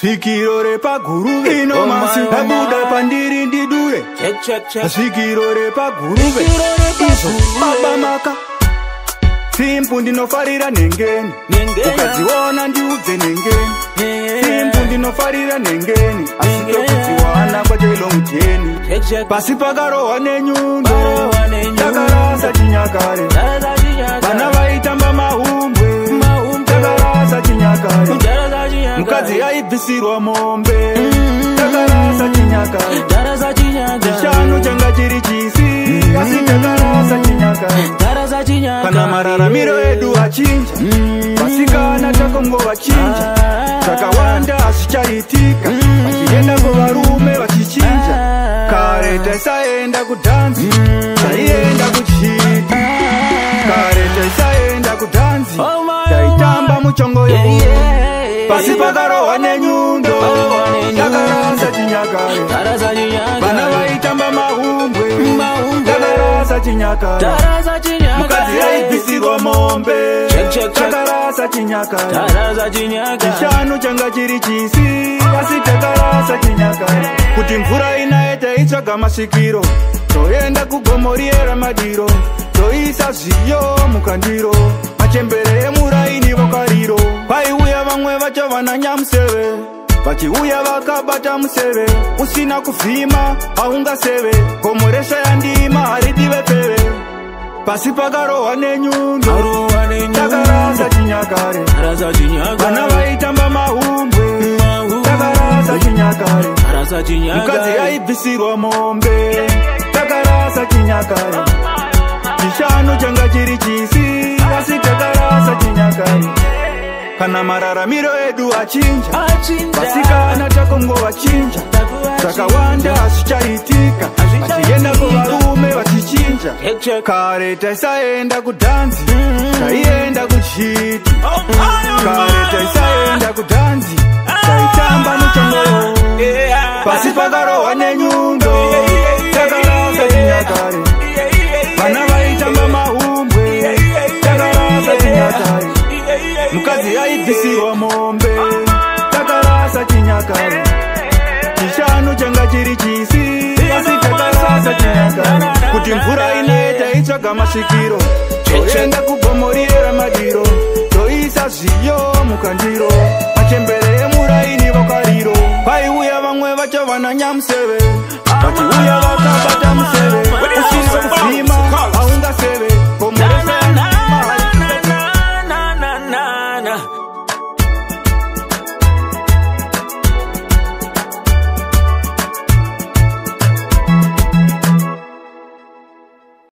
Svikiro repaguruve inomasi abuda pandiri ndidure svikiro repaguruve izo baba maka simpu ndinofarira nengeni ukadziona ndiudze nengeni simpu ndinofarira nengeni asike kudziwana kwachelo muteni pasi pakarohwa nenyundo takarasa chinyakare vana vaitamba mahumbwe takarasa chinyakare mukadzi aibvisirwa mombe takarasa chinyakare chishanu changa chiri chisi asi takarasa chinyakare kana mararamiro edu achinja vasikana takongova chinja takawanda asichaitika vachienda kuvarume vachichinja kare taisaenda kudhanzi taienda kuchiti kare taisaenda kudhanzi taitamba muchongoyo pasi pakarohwa nenyundo takarasa chinyakare vana vaitamba mahumbwe takarasa chinyakare mukadzi aibvisirwa mombe takarasa chinyakare chishanu changa chiri chisi asi takarasa chinyakare kuti mvura inaye taitsvaga masvikiro toenda kugomo riera madiro toisa zviyo mukandiro machembere emuraini vokariro paiuya vamwe vacho vana nyamuseve vachiuya vakabata museve usina kuvhima haungaseve gomo reshayandima haridive peve pasi pakarohwa nenyundo takarasa chinyakare vana vaitamba mahumbwe takarasa chinyakare mukadzi aibvisirwa mombe takarasa chinyakare chishanu changa chiri chisi asi takarasa chinyakare kana mararamiro edu achinja vasikana takongova chinja takawanda asichaitika vachienda kuvarume vachichinja kare taisaenda kudhanzi taienda kuchiti kare taisaenda kudhanzi taitamba muchongoyo pasi pakarohwa nenyundo takarasa chinyakare vana vaitamba mahumbwe takarasa chinyakare mukadzi aibvisirwa mombe takarasa chinyakare chishanu changa chiri chisi asi takarasa chinyakare kuti mvura inaye taitsvaga masvikiro toenda kugomo riera madiro toisa zviyo mukandiro machembere emuraini vokariro paiuya vamwe vacho vana nyamuseve vachiuya vakabata museve usina kuvhima haungaseve gomo reshayandima